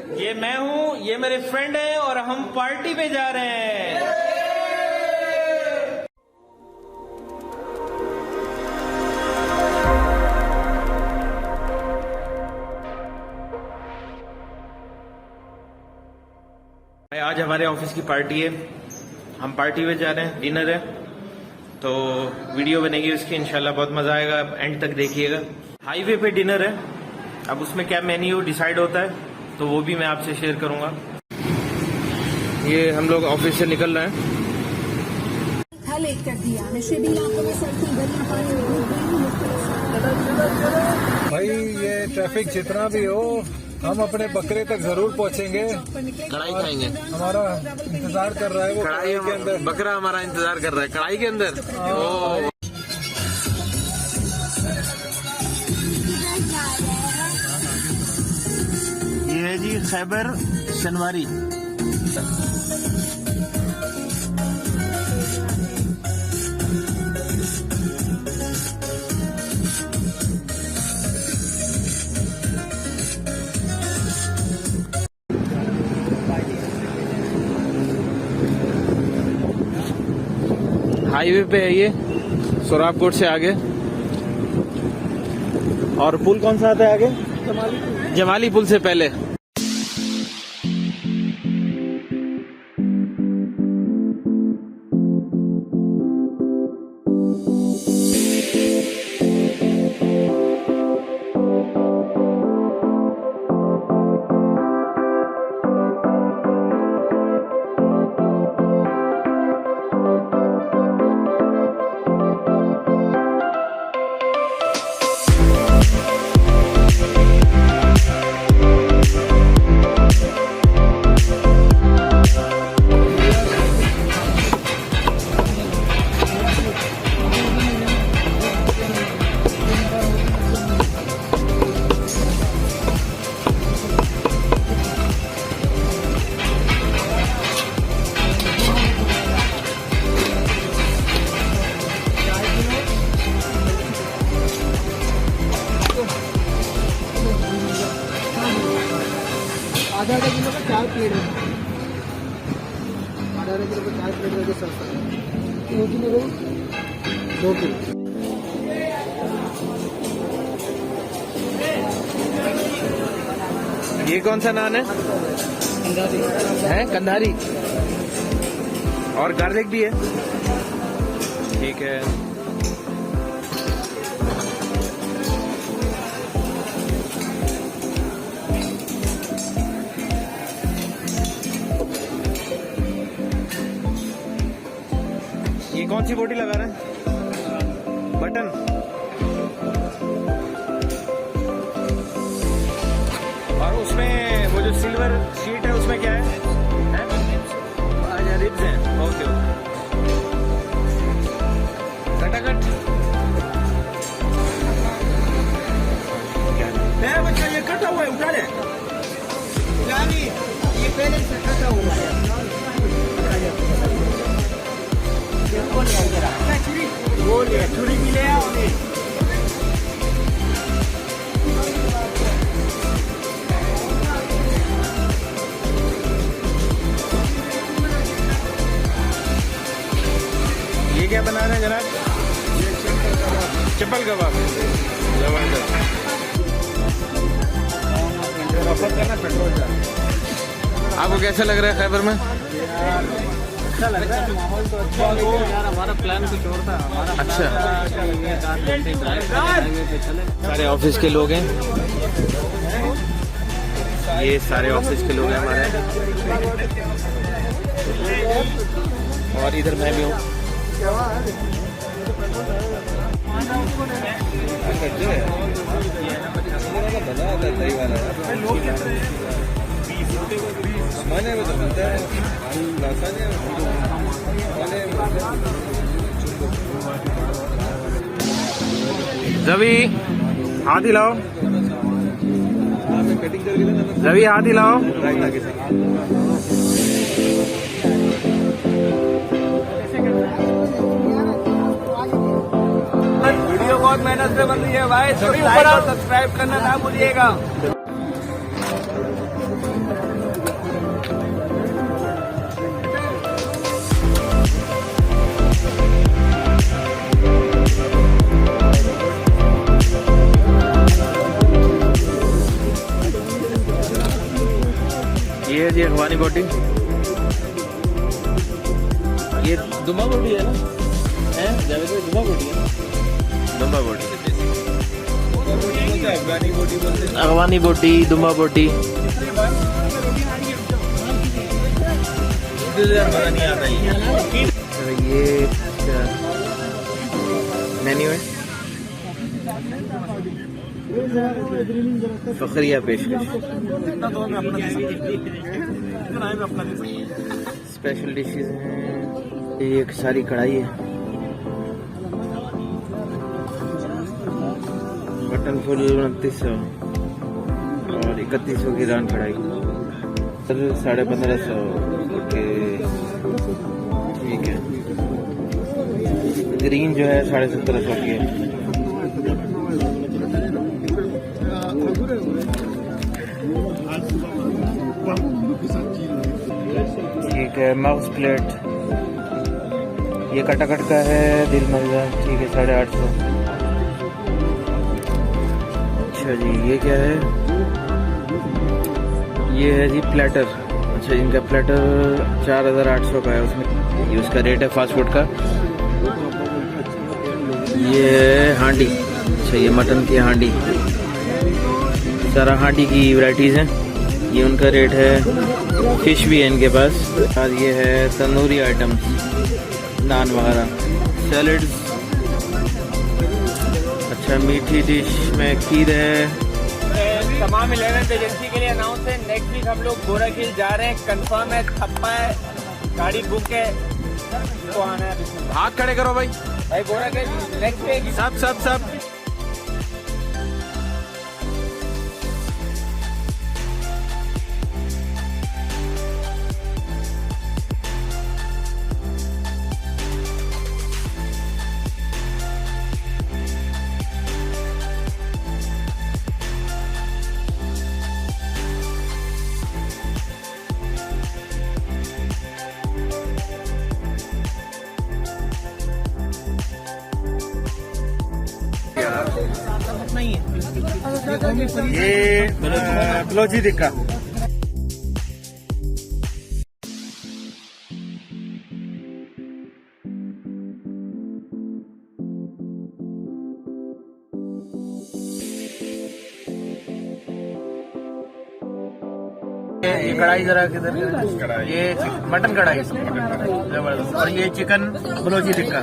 ये मैं हूँ, ये मेरे फ्रेंड हैं और हम पार्टी पे जा रहे हैं। आज हमारे ऑफिस की पार्टी है, हम पार्टी पे जा रहे हैं, डिनर है, तो वीडियो बनेगी उसकी, इंशाल्लाह बहुत मजा आएगा, एंड तक देखिएगा। हाईवे पे डिनर है, अब उसमें क्या मेन्यू डिसाइड होता है तो वो भी मैं आपसे शेयर करूंगा। ये हम लोग ऑफिस से निकल रहे हैं। कर दिया भाई ये ट्रैफिक जितना भी हो, हम अपने बकरे तक जरूर पहुंचेंगे। कढ़ाई खाएंगे, हमारा इंतजार कर रहा है वो कढ़ाई के अंदर। बकरा हमारा इंतजार कर रहा है कढ़ाई के अंदर। ये है जी खैबर शनवारी। हाईवे पे है ये, सोराबकोट से आगे। और पुल कौन सा आता है आगे? जमाली पुल से पहले। आधा किलो का 4 प्लेट है, आधा किलो का 4 प्लेट करके सस्ता है। 2 किलो को 2 किलो। ये कौन सा नान है? कंधारी। और गार्लिक भी है, ठीक है। ये कौन सी बोटी लगा रहे हैं? बटन। और उसमें वो जो सिल्वर शीट है उसमें क्या है? अच्छा, रिब्स हैं। Okay okay. कटाकट है बच्चा, ये कटा हुआ है, उठा ले। ये पहले से कटा हुआ है। छुरी भी ले आओ। ये क्या बना रहे हैं जनाब? चप्पल कबाब। जबरदस्त। आपको कैसा लग रहा है खैबर में? अच्छा लग रहा है, माहौल तो अच्छा है यार। हमारा प्लान कुछ और था। अच्छा, सारे ऑफिस के लोग हैं, ये सारे ऑफिस के लोग हैं हमारे। और इधर मैं भी हूँ। रवि हाथ हिलाओ, रवि हाथ हिलाओ। वीडियो बहुत मेहनत से बन रही है भाई, सभी ऊपर सब्सक्राइब करना ना भूलिएगा। ये है जी अखबानी बोटी, ये दुम्बा बोटी है ना, है जावेद भाई, दुम्बा बोटी है ना, दुम्बा बोटी, अखबानी बोटी, दुम्बा बोटी। ये मेन्यू है, फखरिया पेशकश, स्पेशल डिशेज हैं। ये एक सारी कढ़ाई है, बटन फुल 2900 और 3100 की दान कढ़ाई, 1550। ओके ठीक है। ग्रीन जो है 1750 की है। ठीक है। माउस प्लेट ये कटाकट का है, दिल मर्जा, ठीक है 850। अच्छा जी, ये क्या है? ये है जी प्लेटर। अच्छा, इनका प्लेटर 4800 का है, उसमें ये उसका रेट है फास्ट फूड का। ये है हांडी। अच्छा, ये मटन की हांडी, सारा हांडी की वैरायटीज़ हैं। ये उनका रेट है। फिश भी है इनके पास। और ये है तंदूरी आइटम्स, नान वगैरह, सैलड्स। अच्छा, मीठी डिश में खीर है। तमाम 11th एजेंसी के लिए अनाउंस है, नेक्स्ट वीक हम लोग गोरखील जा रहे हैं, कंफर्म है, थप्पा है, गाड़ी बुक है, तो आना है। हाथ खड़े करो भाई, भाई गोरखील नेक्स्ट वीक सब सब सब। ये बलोची टिक्का। ये कढ़ाई जरा किधर, ये मटन कढ़ाई जबरदस्त, और ये चिकन बलोची टिक्का।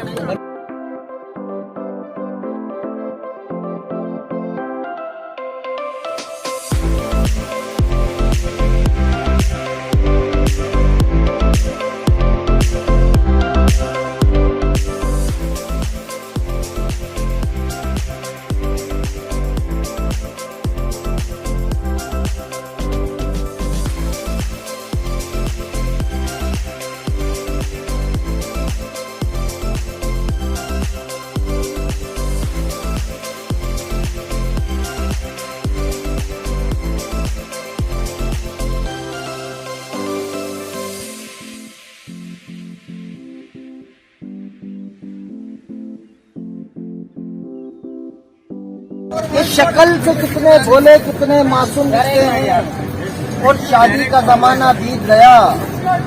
इस शक्ल से कितने भोले, कितने मासूम दिखते हैं, और शादी का जमाना बीत गया,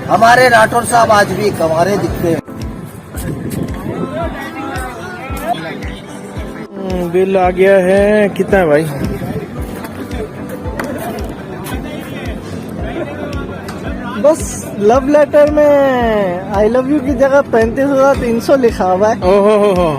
हमारे राठौर साहब आज भी कमारे दिखते हैं। बिल आ गया है, कितना है भाई? बस लव लेटर में आई लव यू की जगह 35,300 लिखा हुआ है। ओहो हो।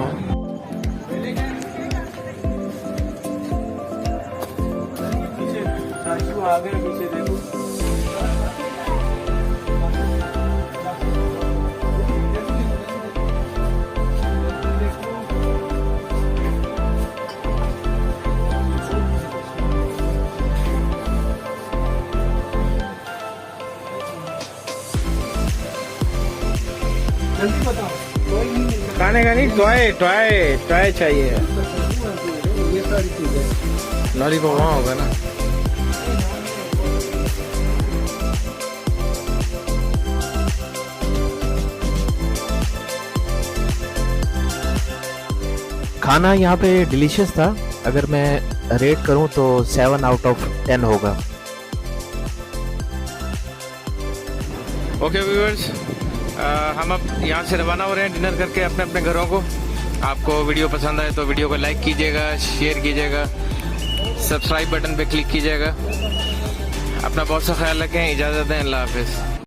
खाने का नहीं, टॉय टॉय टॉय चाहिए। लॉलीपॉप वहाँ होगा ना। खाना यहाँ पे डिलीशियस था। अगर मैं रेट करूँ तो 7 आउट ऑफ 10 होगा। ओके व्यूअर्स, हम अब यहाँ से रवाना हो रहे हैं डिनर करके अपने अपने घरों को। आपको वीडियो पसंद आए तो वीडियो को लाइक कीजिएगा, शेयर कीजिएगा, सब्सक्राइब बटन पे क्लिक कीजिएगा। अपना बहुत सा ख्याल रखें। इजाज़त दें। अल्लाह हाफिज़।